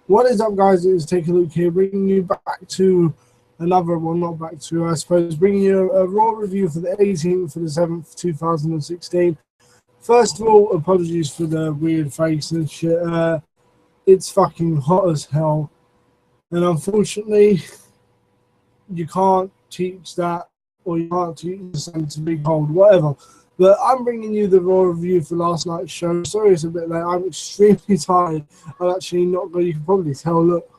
What is up, guys? It's Take a Look here, bringing you back to another, well, not back to, I suppose, bringing you a Raw review for the 18th for the 7th, 2016. First of all, apologies for the weird face and shit. It's fucking hot as hell. And unfortunately, you can't teach that, or you can't teach the sun to be cold, whatever. But I'm bringing you the Raw review for last night's show. Sorry it's a bit late. I'm extremely tired. I'm actually not good. You can probably tell, look.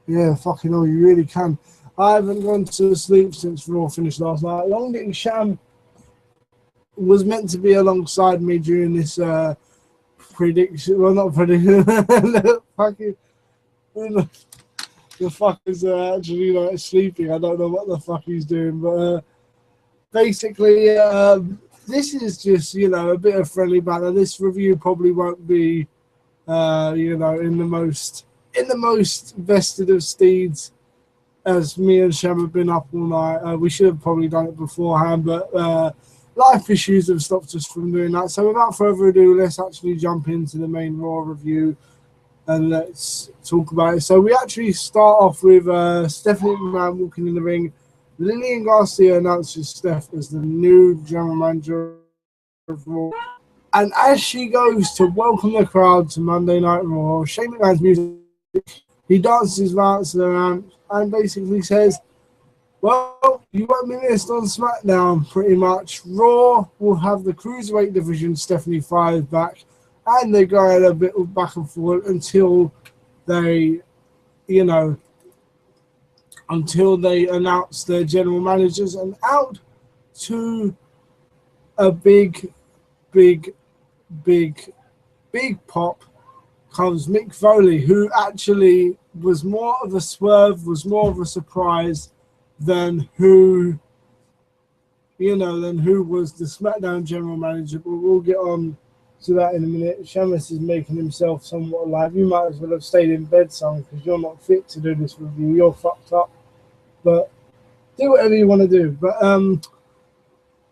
Yeah, fucking hell, you really can. I haven't gone to sleep since Raw finished last night. Long Dick Sham was meant to be alongside me during this prediction. Well, not prediction. Fucking... The fucker's actually like sleeping. I don't know what the fuck he's doing, but basically, this is just, you know, a bit of friendly banter. This review probably won't be, you know, in the most vested of steeds, as me and Sham have been up all night. We should have probably done it beforehand, but life issues have stopped us from doing that. So without further ado, let's actually jump into the main Raw review and let's talk about it. So we actually start off with Stephanie McMahon walking in the ring. Lillian Garcia announces Steph as the new general manager of Raw. And as she goes to welcome the crowd to Monday Night Raw, Shane McMahon's music, he dances around to the ramp and basically says, well, you won't be missed on SmackDown, pretty much. Raw will have the Cruiserweight division, Stephanie Fires back, and they're going a bit back and forth until they, you know, until they announce their general managers. And out to a big pop comes Mick Foley, who actually was more of a swerve, was more of a surprise than who, you know, than who was the SmackDown general manager. But we'll get on to that in a minute. Shamus is making himself somewhat alive. You might as well have stayed in bed, son, because you're not fit to do this review. You're fucked up. But do whatever you want to do. But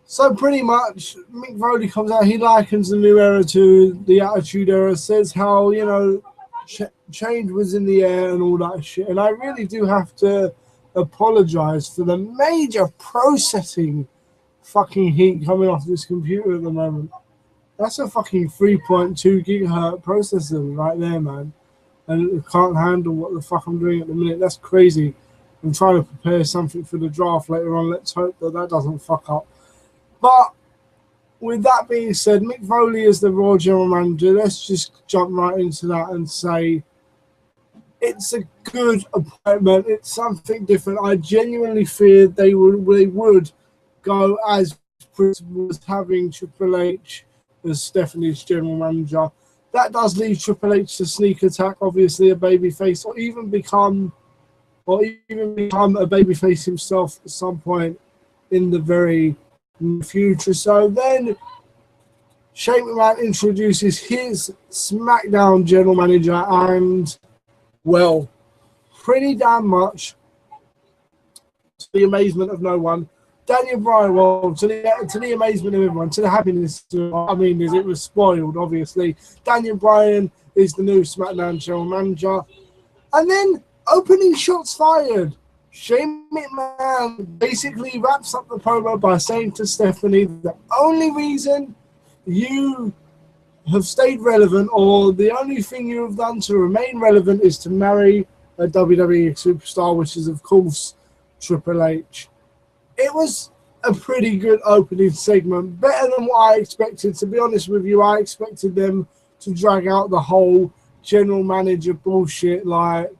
so pretty much, Mick Foley comes out. He likens the new era to the Attitude Era. Says how, you know, change was in the air and all that shit. And I really do have to apologize for the major processing fucking heat coming off this computer at the moment. That's a fucking 3.2 gigahertz processor right there, man. And it can't handle what the fuck I'm doing at the minute. That's crazy. I'm trying to prepare something for the draft later on. Let's hope that that doesn't fuck up. But with that being said, Mick Foley is the Raw general manager. Let's just jump right into that and say it's a good appointment. It's something different. I genuinely feared they would go as principal as having Triple H as Stephanie's general manager. That does leave Triple H to sneak attack, obviously a babyface, or even become a babyface himself at some point in the very near future. So then Shane McMahon introduces his SmackDown general manager, and well, pretty damn much to the amazement of no one, Daniel Bryan, well, to the amazement of everyone, to the happiness of, I mean, it was spoiled, obviously. Daniel Bryan is the new SmackDown general manager. And then opening shots fired. Shane McMahon basically wraps up the promo by saying to Stephanie, the only reason you have stayed relevant, or the only thing you have done to remain relevant, is to marry a WWE superstar, which is, of course, Triple H. It was a pretty good opening segment, better than what I expected. To be honest with you, I expected them to drag out the whole general manager bullshit like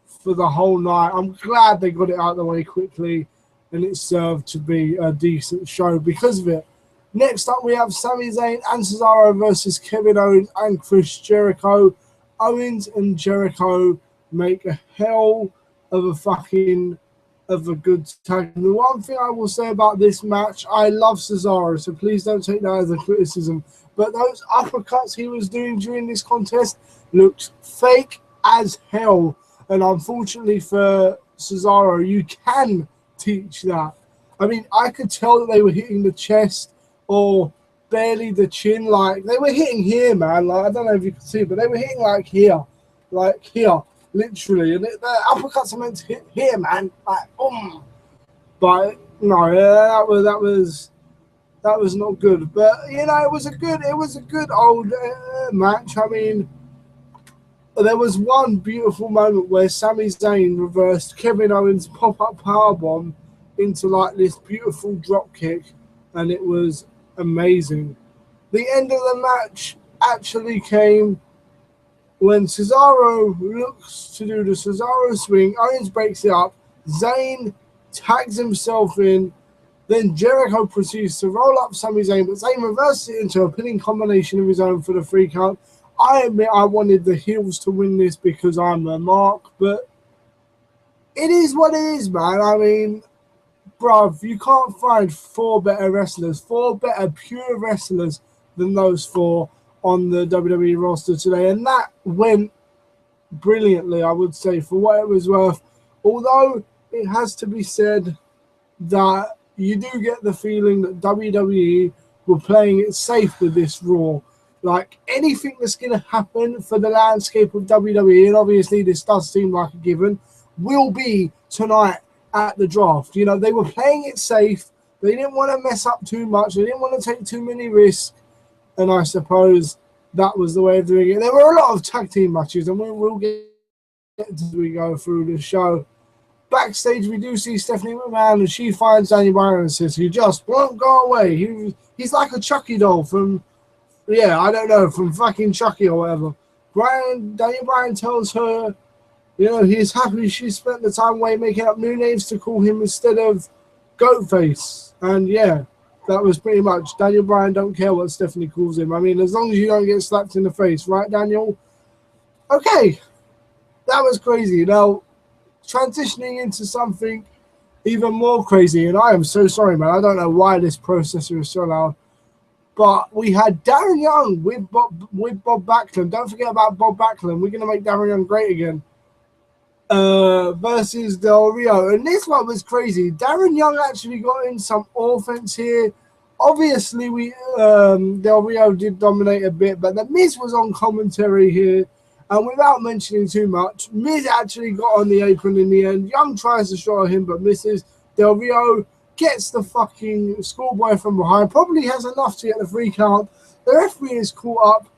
for the whole night. I'm glad they got it out of the way quickly, and it served to be a decent show because of it. Next up, we have Sami Zayn and Cesaro versus Kevin Owens and Chris Jericho. Owens and Jericho make a hell of a good tag. The one thing I will say about this match, I love Cesaro, so please don't take that as a criticism, but those uppercuts he was doing during this contest looked fake as hell. And unfortunately for Cesaro, you can teach that. I mean, I could tell that they were hitting the chest or barely the chin. Like, they were hitting here, man. Like, I don't know if you can see, but they were hitting like here, literally. And the uppercuts are meant to hit here, man. Like, But no, that was not good. But you know, it was a good old match. I mean, there was one beautiful moment where Sami Zayn reversed Kevin Owens' pop-up powerbomb into like this beautiful drop kick, and it was amazing. The end of the match actually came when Cesaro looks to do the Cesaro swing. Owens breaks it up. Zayn tags himself in. Then Jericho proceeds to roll up Sami Zayn, but Zayn reverses it into a pinning combination of his own for the 3 count. I admit I wanted the heels to win this because I'm a mark, but it is what it is, man. I mean, bruv, you can't find 4 better wrestlers, 4 better pure wrestlers than those 4 on the WWE roster today. And that went brilliantly, I would say, for what it was worth. Although it has to be said that you do get the feeling that WWE were playing it safe with this Raw. Like, anything that's going to happen for the landscape of WWE, and obviously this does seem like a given, will be tonight at the draft. You know, they were playing it safe. They didn't want to mess up too much. They didn't want to take too many risks. And I suppose that was the way of doing it. There were a lot of tag team matches, and we'll get as we go through the show. Backstage, we do see Stephanie McMahon, and she finds Daniel Bryan and says he just won't go away. He's like a Chucky doll from... yeah, I don't know, from fucking Chucky or whatever. Daniel Bryan tells her, you know, he's happy she spent the time away making up new names to call him instead of Goatface. And yeah, that was pretty much. Daniel Bryan don't care what Stephanie calls him. I mean, as long as you don't get slapped in the face, right, Daniel? Okay, that was crazy. Now, transitioning into something even more crazy, and I am so sorry, man. I don't know why this processor is so loud. But we had Darren Young with Bob Backlund. Don't forget about Bob Backlund. We're going to make Darren Young great again. Versus Del Rio. And this one was crazy. Darren Young actually got in some offense here. Obviously, Del Rio did dominate a bit, but the Miz was on commentary here. And without mentioning too much, Miz actually got on the apron in the end. Young tries to show him, but misses. Del Rio gets the fucking schoolboy from behind, probably has enough to get the 3 count. The referee is caught up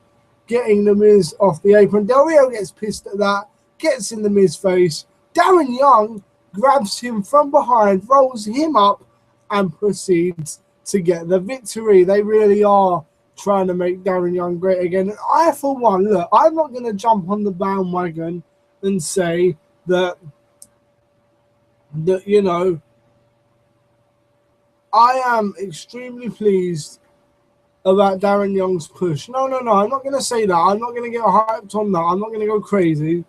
getting the Miz off the apron. Del Rio gets pissed at that, gets in the Miz face. Darren Young grabs him from behind, rolls him up, and proceeds to get the victory. They really are trying to make Darren Young great again. And I, for one, look, I'm not going to jump on the bandwagon and say that you know, I am extremely pleased about Darren Young's push. No, I'm not going to say that. I'm not going to get hyped on that. I'm not going to go crazy.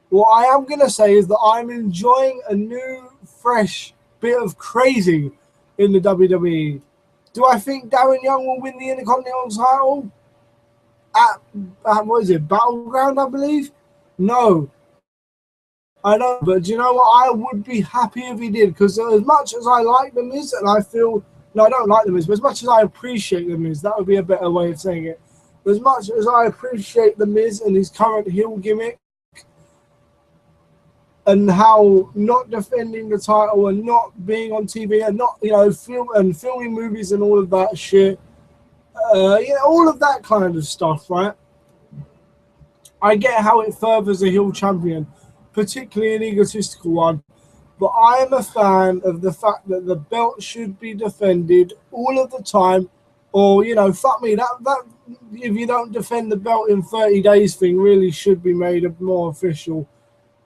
What I am going to say is that I'm enjoying a new, fresh bit of crazy in the WWE. Do I think Darren Young will win the Intercontinental title at what is it, Battleground, I believe? No. I know, but do you know what? I would be happy if he did, because as much as I like The Miz, and I feel, no, I don't like The Miz, but as much as I appreciate The Miz, that would be a better way of saying it. As much as I appreciate The Miz and his current heel gimmick, and how not defending the title and not being on TV and not, you know, filming movies and all of that shit, all of that kind of stuff, right? I get how it furthers a heel champion, particularly an egotistical one, but I am a fan of the fact that the belt should be defended all of the time, or, you know, fuck me, that if you don't defend the belt in 30 days thing really should be made more official.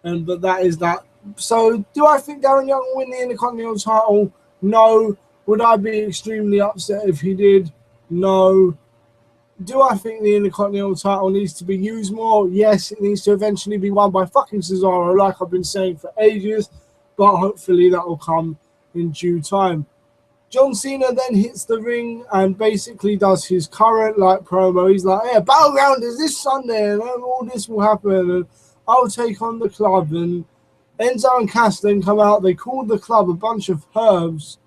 But that is that. So, do I think Darren Young will win the Intercontinental title? No. Would I be extremely upset if he did? No. Do I think the Intercontinental title needs to be used more? Yes, it needs to eventually be won by fucking Cesaro, like I've been saying for ages. But hopefully that will come in due time. John Cena then hits the ring and basically does his current promo. He's like, yeah, Battleground is this Sunday and all this will happen. And I'll take on the club. And Enzo and Cass then come out. They called the club a bunch of herbs.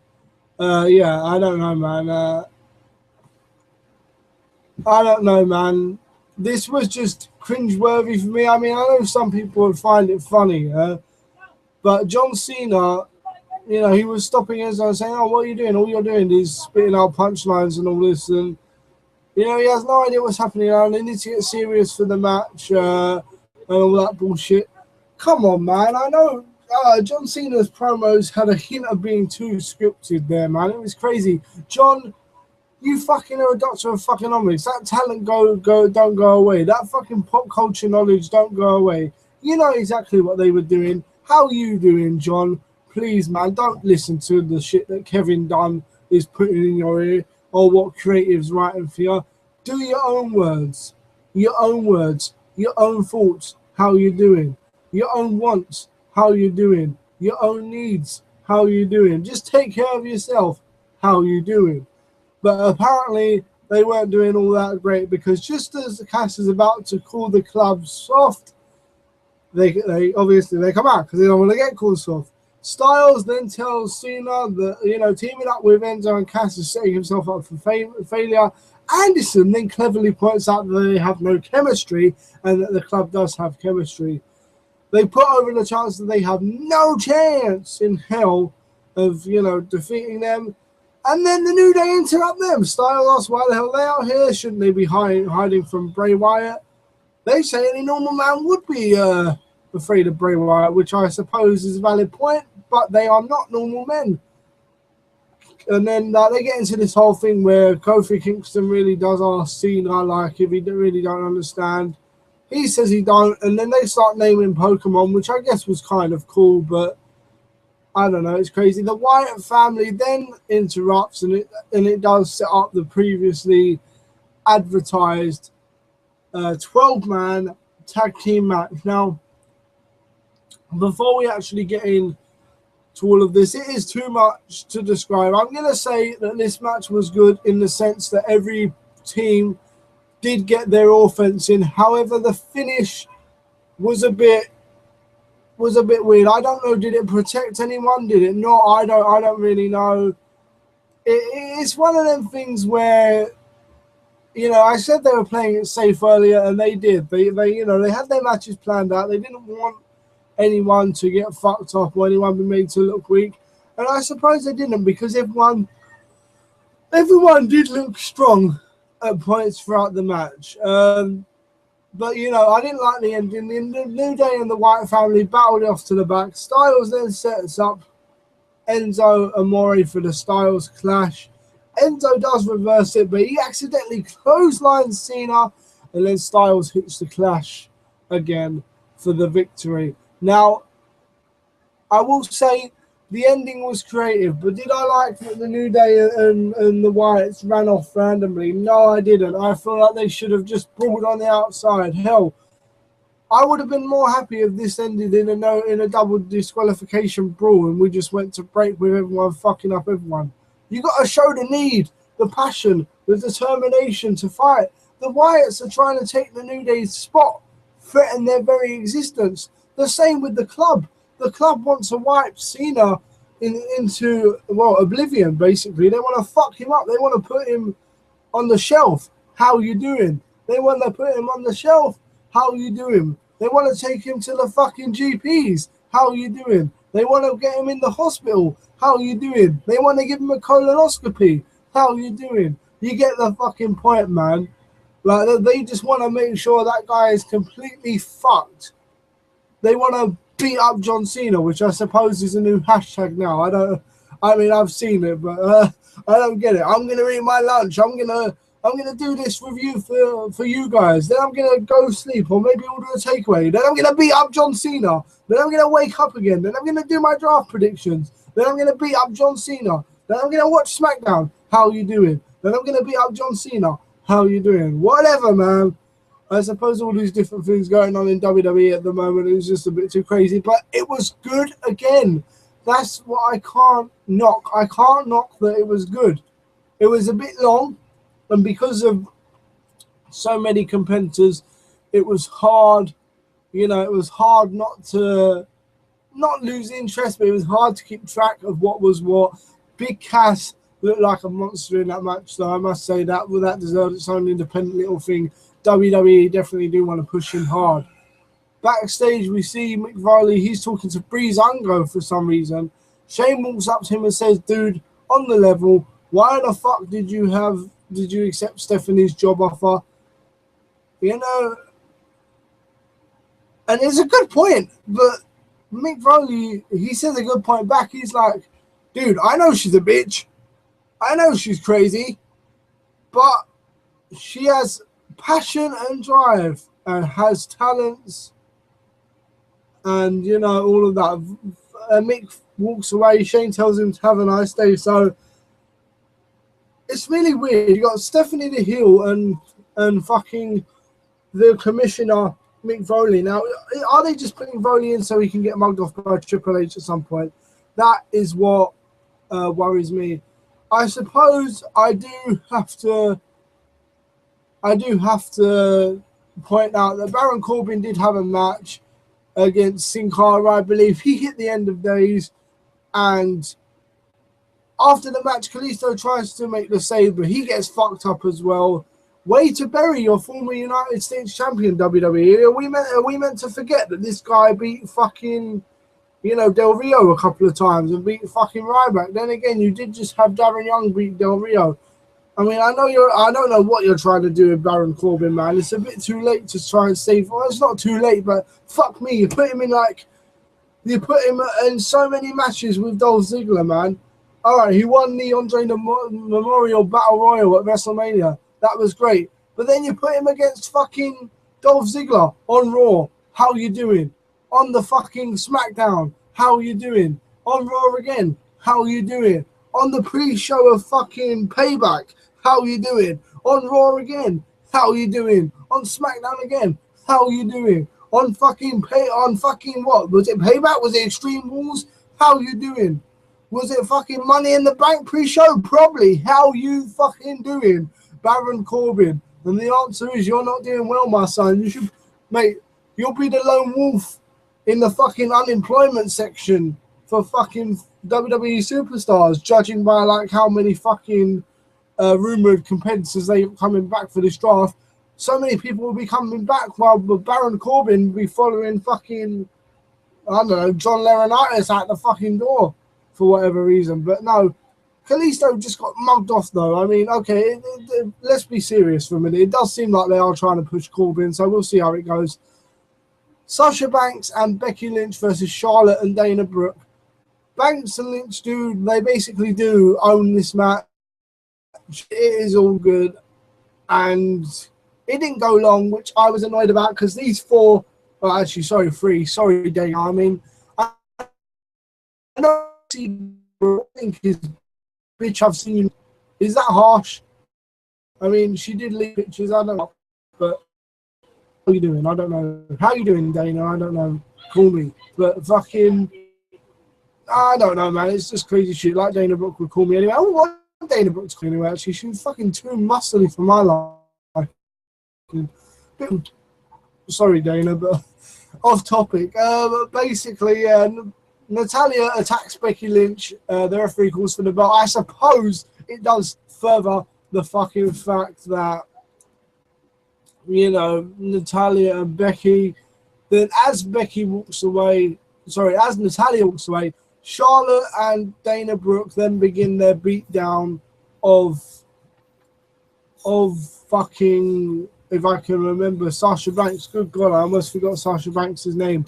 Yeah, I don't know, man. I don't know, man. This was just cringeworthy for me. I mean, I know some people would find it funny, but John Cena, you know, he was stopping us and saying, "Oh, what are you doing? All you're doing is spitting out punchlines and all this." And you know, he has no idea what's happening. And they need to get serious for the match and all that bullshit. Come on, man. I know John Cena's promos had a hint of being too scripted there, man. It was crazy. John, you fucking are a doctor of fucking omics. That talent don't go away. That fucking pop culture knowledge don't go away. You know exactly what they were doing. How you doing, John? Please, man, don't listen to the shit that Kevin Dunn is putting in your ear or what creative's writing for you. Do your own words, your own thoughts. How you doing? Your own wants. How you doing? Your own needs. How you doing? Just take care of yourself. How you doing? But apparently they weren't doing all that great because just as the cast is about to call the club soft, they obviously come out because they don't want to get called soft. Styles then tells Cena that, you know, teaming up with Enzo and Cass is setting himself up for failure. Anderson then cleverly points out that they have no chemistry and that the club does have chemistry. They put over the chance that they have no chance in hell of, you know, defeating them. And then the New Day interrupt them. Styles asks why the hell they out here. Shouldn't they be hiding from Bray Wyatt? They say any normal man would be afraid of Bray Wyatt, which I suppose is a valid point, but they are not normal men. And then they get into this whole thing where Kofi Kingston really does ask Cena, like, if he really don't understand. He says he don't, and then they start naming Pokemon, which I guess was kind of cool, but I don't know, it's crazy. The Wyatt family then interrupts, and it does set up the previously advertised 12-man tag team match. Now, before we actually get into all of this, it is too much to describe. I'm going to say that this match was good in the sense that every team did get their offense in. However, the finish was a bit weird. I don't know. Did it protect anyone? Did it not? I don't really know. It's one of them things where, you know, I said they were playing it safe earlier, and they did. They you know, they had their matches planned out. They didn't want anyone to get fucked up or anyone be made to look weak. And I suppose they didn't, because everyone did look strong at points throughout the match. But, you know, I didn't like the ending. The New Day and the Wyatt family battled off to the back. Styles then sets up Enzo Amore for the Styles clash. Enzo does reverse it, but he accidentally clotheslines Cena, and then Styles hits the clash again for the victory. Now, I will say the ending was creative, but did I like that the New Day and the Wyatts ran off randomly? No, I didn't. I feel like they should have just brawled on the outside. Hell, I would have been more happy if this ended in a double disqualification brawl and we just went to break with everyone fucking up everyone. You got to show the need, the passion, the determination to fight. The Wyatts are trying to take the New Day's spot, threaten their very existence. The same with the club. The club wants to wipe Cena into oblivion, basically. They want to fuck him up. They want to put him on the shelf. How you doing? They want to put him on the shelf. How you doing? They want to take him to the fucking GPs. How you doing? They want to get him in the hospital. How you doing? They want to give him a colonoscopy. How you doing? You get the fucking point, man. Like, they just want to make sure that guy is completely fucked. They want to beat up John Cena, which I suppose is a new hashtag now. I mean, I've seen it, but I don't get it. I'm gonna eat my lunch. I'm gonna do this review for you guys. Then I'm gonna go sleep, or maybe order a takeaway. Then I'm gonna beat up John Cena. Then I'm gonna wake up again. Then I'm gonna do my draft predictions. Then I'm gonna beat up John Cena. Then I'm gonna watch SmackDown. How you doing? Then I'm gonna beat up John Cena. How you doing? Whatever, man. I suppose all these different things going on in WWE at the moment is just a bit too crazy, but it was good again. That's what I can't knock. I can't knock that it was good. It was a bit long, and because of so many competitors, it was hard. You know, it was hard not lose interest, but it was hard to keep track of what was what. Big Cass looked like a monster in that match, though. I must say that. Well, that deserves its own independent little thing. WWE definitely do want to push him hard. Backstage, we see Mick Foley. He's talking to Breezango for some reason. Shane walks up to him and says, "Dude, on the level, why the fuck did you accept Stephanie's job offer?" You know, and it's a good point, but Mick Foley, he says a good point back. He's like, "Dude, I know she's a bitch. I know she's crazy, but she has passion and drive and has talents and, you know, all of that." Mick walks away. Shane tells him to have a nice day. So it's really weird. You got Stephanie the heel and fucking the commissioner, Mick Foley. Now, are they just putting Foley in so he can get mugged off by Triple H at some point? That is what worries me. I suppose I do have to point out that Baron Corbin did have a match against Sin Cara, I believe. He hit the end of days, and after the match, Kalisto tries to make the save, but he gets fucked up as well. Way to bury your former United States champion, WWE. Are we meant to forget that this guy beat fucking, you know, Del Rio a couple of times and beat fucking Ryback? Then again, you did just have Darren Young beat Del Rio. I mean, I don't know what you're trying to do with Baron Corbin, man. It's a bit too late to try and save. Well, it's not too late, but fuck me, you put him in so many matches with Dolph Ziggler, man. All right, he won the Andre Memorial Battle Royal at WrestleMania. That was great. But then you put him against fucking Dolph Ziggler on Raw. How you doing? On the fucking SmackDown. How you doing? On Raw again. How you doing? On the pre-show of fucking Payback. How you doing? On Raw again. How you doing? On SmackDown again. How you doing? On fucking what? Was it Payback? Was it Extreme Rules? How you doing? Was it fucking Money in the Bank pre-show? Probably. How you fucking doing, Baron Corbin? And the answer is you're not doing well, my son. You should, mate, you'll be the lone wolf in the fucking unemployment section for fucking WWE superstars, judging by like how many fucking rumored competitors they are coming back for this draft. So many people will be coming back while Baron Corbin will be following fucking, I don't know, John Laurinaitis out the fucking door for whatever reason. But no, Kalisto just got mugged off, though. I mean, okay, let's be serious for a minute. It does seem like they are trying to push Corbin, so we'll see how it goes. Sasha Banks and Becky Lynch versus Charlotte and Dana Brooke. Banks and Lynch they basically do own this match. It is all good. And it didn't go long, which I was annoyed about because these four, well, actually, sorry, three. Sorry, Dana. I mean, I know I think his bitch I've seen. Is that harsh? I mean, she did leak pictures. I don't know. But how you doing? I don't know. How you doing, Dana? I don't know. Call me. But fucking, I don't know, man. It's just crazy shit. Like Dana Brooke would call me anyway. I don't want Dana Brooke to call me anyway, actually. She's fucking too muscly for my life. Sorry, Dana, but off topic. Basically, Natalia attacks Becky Lynch. There are 3 calls for the belt. I suppose it does further the fucking fact that, you know, Natalia and Becky. Then as Natalia walks away, Charlotte and Dana Brooke then begin their beatdown of fucking, if I can remember, Sasha Banks. Good God, I almost forgot Sasha Banks' name.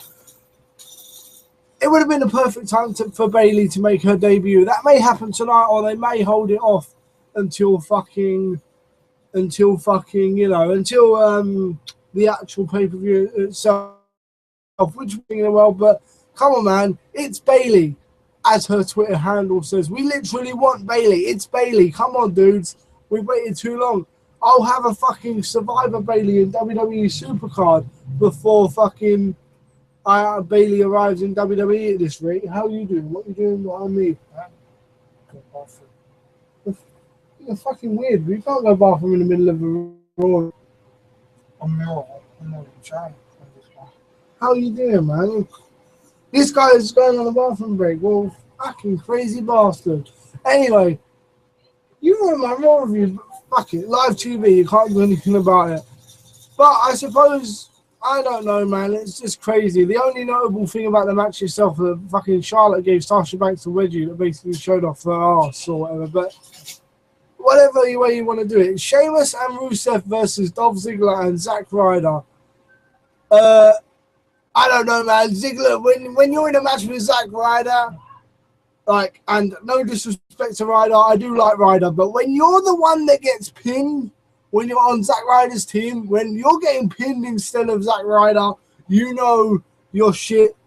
It would have been the perfect time for Bayley to make her debut. That may happen tonight, or they may hold it off until the actual pay-per-view itself, which would be in the world. But come on, man, it's Bayley, as her Twitter handle says. We literally want Bayley. It's Bayley. Come on, dudes. We've waited too long. I'll have a fucking Survivor Bayley in WWE Supercard before fucking Bayley arrives in WWE at this rate. How you doing? What you doing behind me? You're fucking weird. We can't go bathroom in the middle of a Raw. I'm not trying. How you doing, man? This guy is going on a bathroom break. Well, fucking crazy bastard. Anyway, You ruined my Raw review, but fuck it. Live TV, you can't do anything about it. But I suppose, I don't know, man. It's just crazy. The only notable thing about the match itself, the fucking Charlotte gave Sasha Banks a wedgie that basically showed off her arse or whatever. But whatever way you want to do it. Sheamus and Rusev versus Dolph Ziggler and Zack Ryder. I don't know, man. Ziggler, when you're in a match with Zack Ryder, like, and no disrespect to Ryder, I do like Ryder, but when you're the one that gets pinned, when you're on Zack Ryder's team, when you're getting pinned instead of Zack Ryder, you know your shit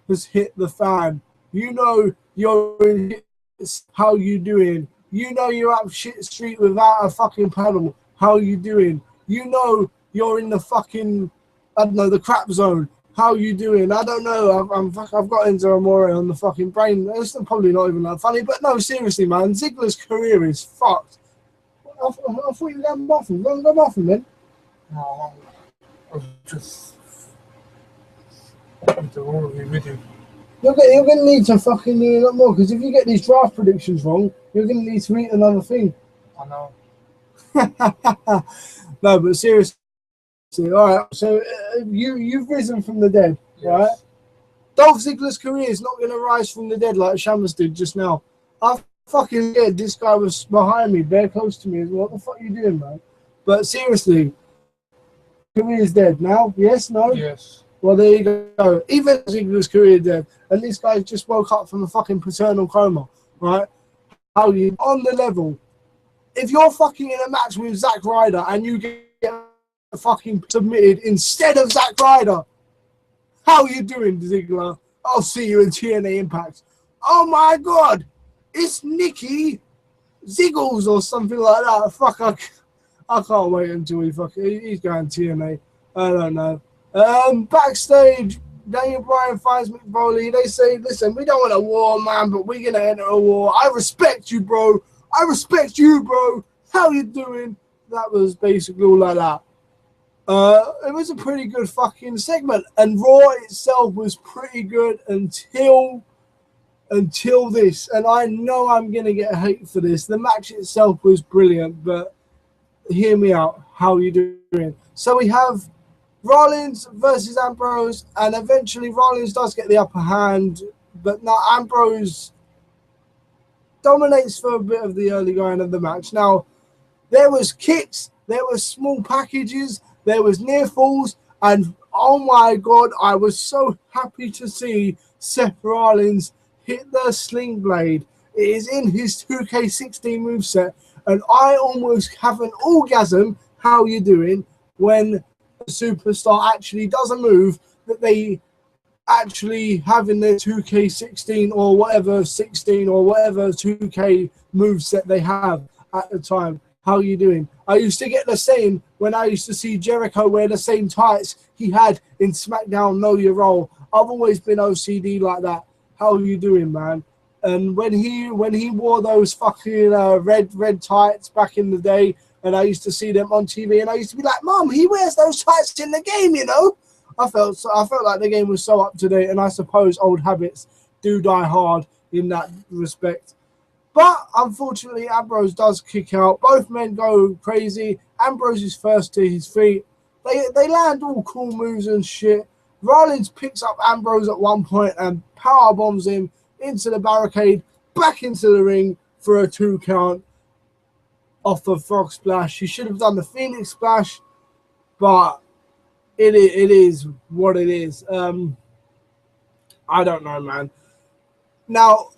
has hit the fan. You know you're in hits. How you doing? You know you're up shit street without a fucking paddle. How you doing? You know you're in the fucking, I don't know, the crap zone. How you doing? I don't know. I've got into Amore on the fucking brain. It's probably not even that funny, but no, seriously, man. Ziggler's career is fucked. I thought you were going to bathroom. Go to the bathroom then. No, I was just with the Raw review with you. You're going to need to fucking do a lot more, because if you get these draft predictions wrong, you're going to need to eat another thing. I know. No, but seriously. All right, so you've risen from the dead, yes. Right? Dolph Ziggler's career is not going to rise from the dead like Sheamus did just now. I fucking did. This guy was behind me, very close to me as well. What the fuck are you doing, man? But seriously, career is dead now. Yes, no. Yes. Well, there you go. Even Ziggler's career is dead, and this guy just woke up from a fucking paternal coma, right? How you on the level? If you're fucking in a match with Zack Ryder and you get fucking submitted instead of Zack Ryder, how you doing, Ziggler? I'll see you in TNA Impact. Oh my god, it's Nikki Ziggles or something like that. Fuck, I can't wait until he's going TNA. I don't know. Backstage, Daniel Bryan finds Mick Foley. They say, listen, we don't want a war, man, but we're gonna enter a war. I respect you, bro. I respect you, bro. How you doing? That was basically all like that. It was a pretty good fucking segment, and Raw itself was pretty good until this, and I know I'm gonna get hate for this. The match itself was brilliant, but hear me out. How are you doing? So we have Rollins versus Ambrose, and eventually Rollins does get the upper hand, but now Ambrose dominates for a bit of the early going of the match. Now, there was kicks, there was small packages, there was near falls, and oh my god, I was so happy to see Seth Rollins hit the sling blade. It is in his 2K16 moveset, and I almost have an orgasm, how you doing, when a superstar actually does a move that they actually have in their 2K16 or whatever 16 or whatever 2K moveset they have at the time. How you doing? I used to get the same when I used to see Jericho wear the same tights he had in SmackDown Know Your Role. I've always been OCD like that. How you doing, man? And when he wore those fucking red tights back in the day, and I used to see them on TV, and I used to be like, Mom, he wears those tights in the game, you know? I felt like the game was so up to date, and I suppose old habits do die hard in that respect. But unfortunately, Ambrose does kick out. Both men go crazy. Ambrose is first to his feet. They land all cool moves and shit. Rollins picks up Ambrose at one point and power bombs him into the barricade, back into the ring for a 2 count off of Frog Splash. He should have done the Phoenix Splash, but it is what it is. I don't know, man. Now,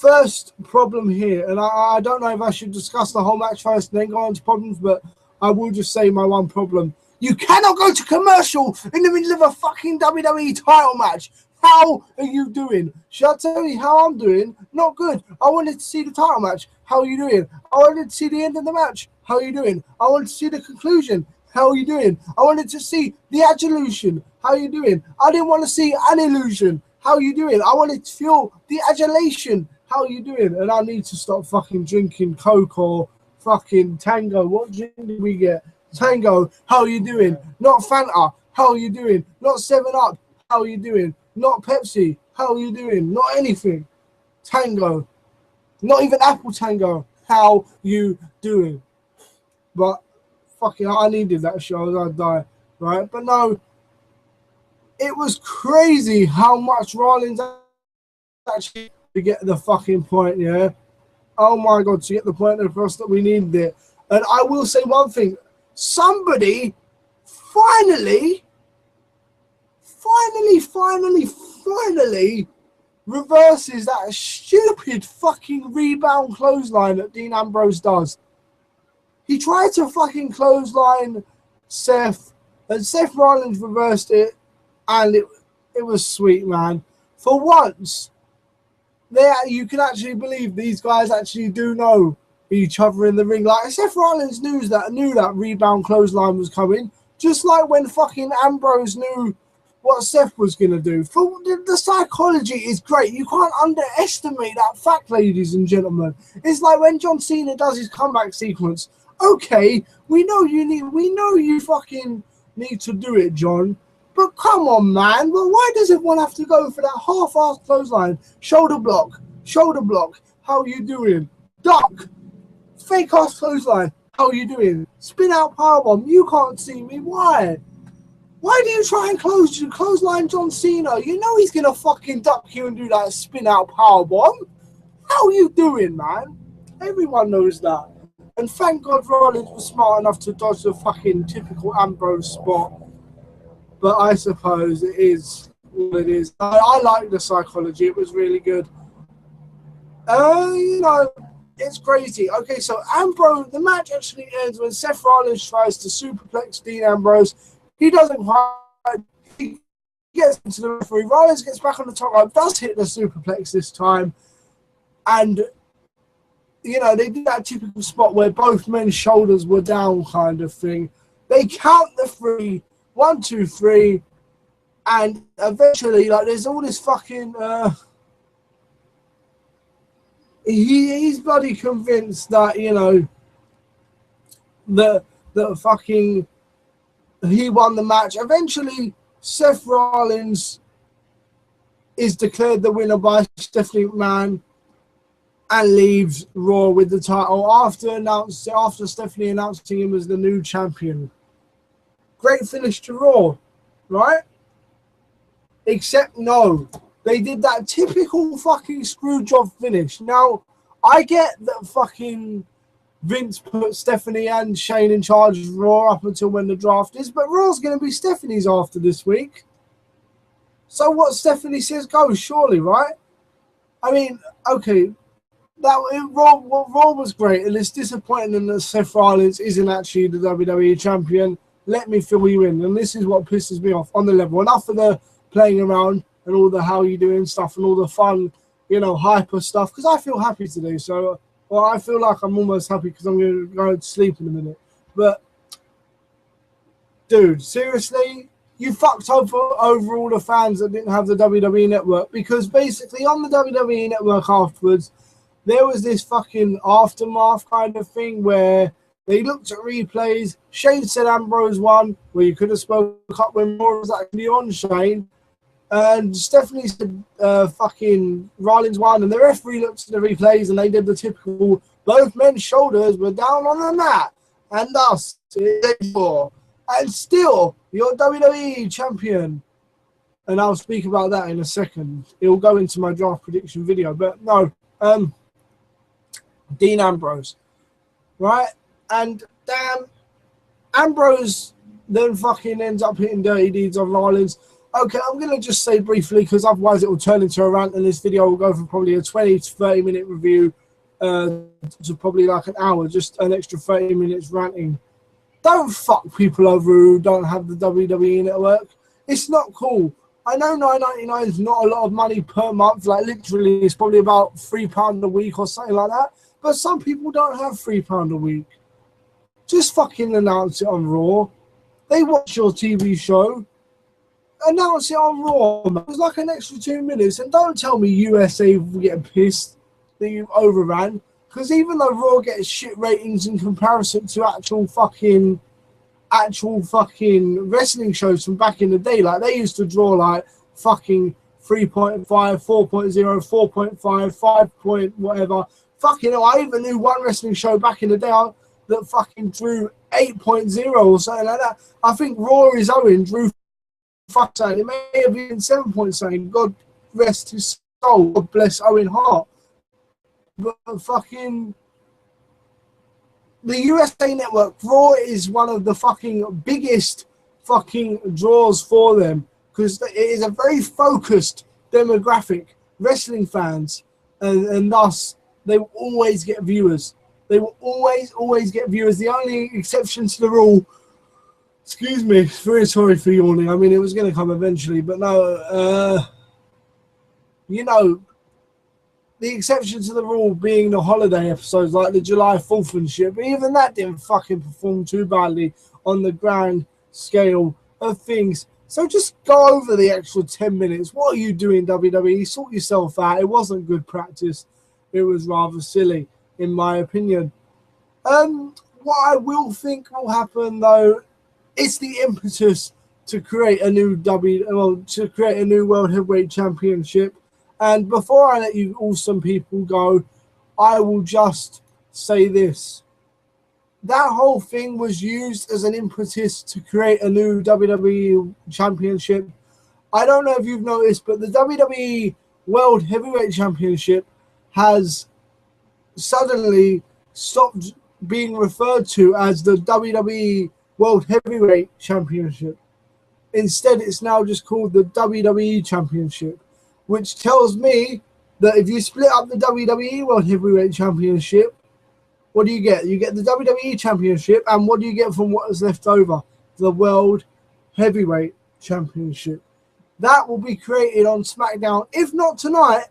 first problem here, and I don't know if I should discuss the whole match first and then go on to problems, but I will just say my one problem. You cannot go to commercial in the middle of a fucking WWE title match. How are you doing? Shall I tell you how I'm doing? Not good. I wanted to see the title match. How are you doing? I wanted to see the end of the match. How are you doing? I wanted to see the conclusion. How are you doing? I wanted to see the adulation. How are you doing? I didn't want to see an illusion. How are you doing? I wanted to feel the adulation. How are you doing? And I need to stop fucking drinking Coke or fucking Tango. What drink did we get? Tango. How are you doing? Not Fanta. How are you doing? Not 7-Up. How are you doing? Not Pepsi. How are you doing? Not anything. Tango. Not even Apple Tango. How you doing? But fucking, I needed that show. I'd die, right? But no, it was crazy how much Rollins actually to get the fucking point. Yeah. Oh my God, to get the point across that we needed it. And I will say one thing: somebody finally reverses that stupid fucking rebound clothesline that Dean Ambrose does. He tried to fucking clothesline Seth, and Seth Rollins reversed it, and it was sweet, man. For once, you can actually believe these guys actually do know each other in the ring. Like, Seth Rollins knew that rebound clothesline was coming, just like when fucking Ambrose knew what Seth was going to do. For the psychology is great. You can't underestimate that fact, ladies and gentlemen. It's like when John Cena does his comeback sequence. Okay, we know you fucking need to do it, John. But come on, man. Well, why does everyone have to go for that half-assed clothesline? Shoulder block. How you doing? Duck. Fake-ass clothesline. How you doing? Spin out powerbomb. You can't see me. Why? Why do you try and clothesline John Cena? You know he's gonna fucking duck you and do that spin out powerbomb. How you doing, man? Everyone knows that. And thank God Rollins was smart enough to dodge the fucking typical Ambrose spot. But I suppose it is what it is. I like the psychology. It was really good. You know, it's crazy. Okay, so Ambrose, the match actually ends when Seth Rollins tries to superplex Dean Ambrose. He doesn't quite. He gets into the referee. Rollins gets back on the top rope, does hit the superplex this time. And, you know, they did that typical spot where both men's shoulders were down kind of thing. They count the 3, 1, 2, 3, and eventually, like, there's all this fucking. He's bloody convinced that, you know, that fucking he won the match. Eventually, Seth Rollins is declared the winner by Stephanie McMahon and leaves Raw with the title after Stephanie announcing him as the new champion. Great finish to Raw, right? Except no, they did that typical fucking screw job finish. Now, I get that fucking Vince put Stephanie and Shane in charge of Raw up until when the draft is, but Raw's going to be Stephanie's after this week. So what Stephanie says goes, surely, right? I mean, okay, Raw was great, and it's disappointing that Seth Rollins isn't actually the WWE champion. Let me fill you in, and this is what pisses me off on the level. Enough of the playing around and all the how you doing stuff and all the fun, you know, hyper stuff, because I feel happy today. So, well, I feel like I'm almost happy because I'm going to go to sleep in a minute. But, dude, seriously, you fucked over all the fans that didn't have the WWE Network, because basically on the WWE Network afterwards, there was this fucking aftermath kind of thing where they looked at replays. Shane said Ambrose won, where you could have spoke up when Raw was actually on Shane. And Stephanie said fucking Rollins won, and the referee looked at the replays and they did the typical both men's shoulders were down on the mat, and thus and still you're WWE champion. And I'll speak about that in a second. It'll go into my draft prediction video. But no, Dean Ambrose, right? And damn, Ambrose then fucking ends up hitting dirty deeds on Rollins. Okay, I'm going to just say briefly, because otherwise it will turn into a rant, and this video will go for probably a 20 to 30 minute review to probably like an hour, just an extra 30 minutes ranting. Don't fuck people over who don't have the WWE Network. It's not cool. I know $9.99 is not a lot of money per month, like literally it's probably about £3 a week or something like that, but some people don't have £3 a week. Just fucking announce it on Raw. They watch your TV show. Announce it on Raw, man. It was like an extra 2 minutes. And don't tell me USA will get pissed that you overran. Because even though Raw gets shit ratings in comparison to actual fucking wrestling shows from back in the day, like they used to draw like fucking 3.5, 4.0, 4.5, 5 point whatever, Fucking hell, I even knew one wrestling show back in the day that fucking drew 8.0 or something like that. I think Rory's Owen drew fucking, it may have been 7 point something. God rest his soul. God bless Owen Hart. But fucking the USA Network, Raw is one of the fucking biggest fucking draws for them because it is a very focused demographic, wrestling fans, and thus they will always get viewers. They will always get viewers. The only exception to the rule, excuse me, very sorry for yawning. I mean, it was going to come eventually, but no, you know, the exception to the rule being the holiday episodes like the July 4th and shit, but even that didn't fucking perform too badly on the grand scale of things. So just go over the extra 10 minutes. What are you doing, WWE? Sort yourself out. It wasn't good practice. It was rather silly, in my opinion. What I will think will happen, though, it's the impetus to create a new World Heavyweight Championship. And before I let you awesome people go, I will just say this. That whole thing was used as an impetus to create a new WWE Championship. I don't know if you've noticed, but the WWE World Heavyweight Championship has suddenly stopped being referred to as the WWE World Heavyweight Championship. Instead, it's now just called the WWE Championship, which tells me that if you split up the WWE World Heavyweight Championship, what do you get? You get the WWE Championship, and what do you get from what is left over? The World Heavyweight Championship. That will be created on SmackDown, if not tonight,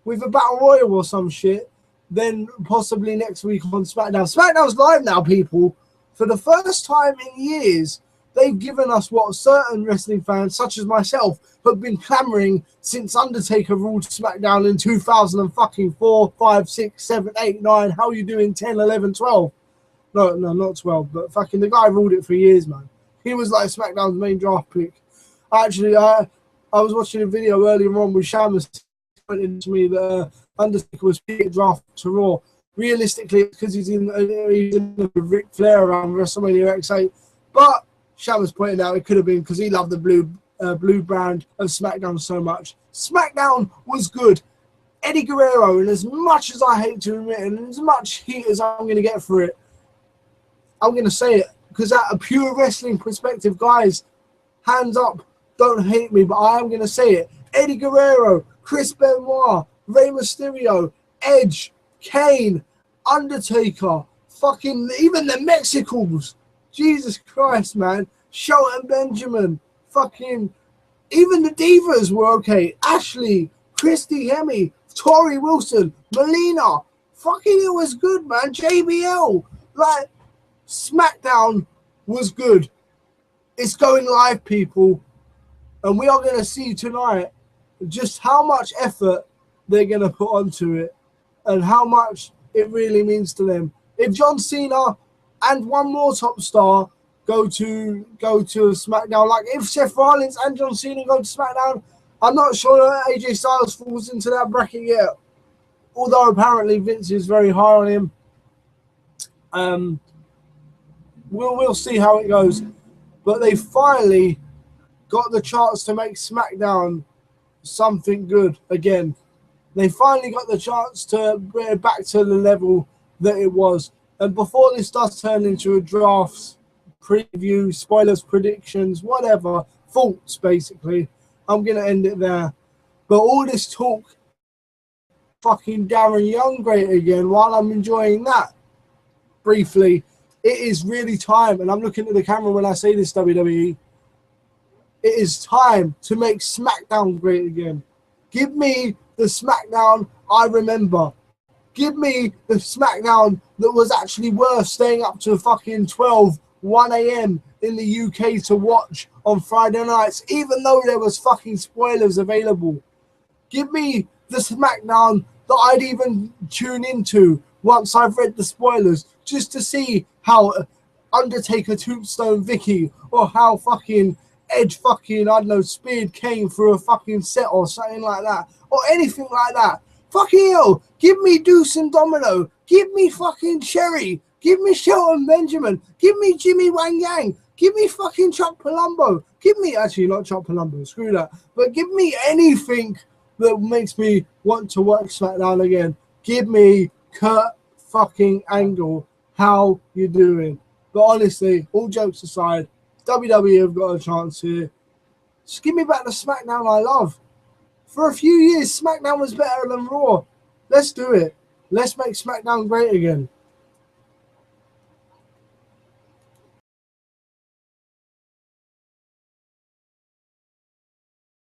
with a Battle Royal or some shit, then possibly next week on SmackDown. SmackDown's live now, people. For the first time in years, they've given us what certain wrestling fans, such as myself, have been clamoring since Undertaker ruled SmackDown in 2004, 5, 6, 7, 8, 9. How are you doing? 10, 11, 12? No, not 12. But fucking the guy ruled it for years, man. He was like SmackDown's main draft pick. Actually, I was watching a video earlier on with Shamus pointing to me that Undertaker was picked draft to Raw. Realistically, because he's in with Ric Flair around WrestleMania X8. But Shamus pointed out it could have been because he loved the blue brand of SmackDown so much. SmackDown was good. Eddie Guerrero, and as much as I hate to admit it, and as much heat as I'm going to get for it, I'm going to say it because at a pure wrestling perspective, guys, hands up, don't hate me, but I'm going to say it. Eddie Guerrero, Chris Benoit, Rey Mysterio, Edge, Kane, Undertaker, fucking even the Mexicals. Jesus Christ, man. Shelton Benjamin, fucking even the Divas were okay. Ashley, Christy Hemme, Tori Wilson, Melina. Fucking it was good, man. JBL. Like, SmackDown was good. It's going live, people. And we are going to see tonight just how much effort they're going to put onto it and how much it really means to them. If John Cena and one more top star go to SmackDown, like if Seth Rollins and John Cena go to SmackDown, I'm not sure that AJ Styles falls into that bracket yet. Although apparently Vince is very high on him. We'll see how it goes. But they finally got the chance to make SmackDown something good again. They finally got the chance to bring it back to the level that it was. And before this does turn into a drafts, preview, spoilers, predictions, whatever, thoughts basically, I'm going to end it there. But all this talk, fucking Darren Young great again, while I'm enjoying that briefly, it is really time, and I'm looking at the camera when I say this, WWE, it is time to make SmackDown great again. Give me the SmackDown I remember. Give me the SmackDown that was actually worth staying up to fucking 1 a.m. in the UK to watch on Friday nights, even though there was fucking spoilers available. Give me the SmackDown that I'd even tune into once I've read the spoilers, just to see how Undertaker tombstone Vicky, or how fucking Edge fucking, I don't know, speared Kane through a fucking set or something like that, or anything like that. Fucking hell. Give me Deuce and Domino. Give me fucking Sherry. Give me Shelton Benjamin. Give me Jimmy Wang Yang. Give me fucking Chuck Palumbo. Give me, actually not Chuck Palumbo, screw that. But give me anything that makes me want to watch SmackDown again. Give me Kurt fucking Angle. How you doing? But honestly, all jokes aside, WWE have got a chance here. Just give me back the SmackDown I love. For a few years, SmackDown was better than Raw. Let's do it. Let's make SmackDown great again.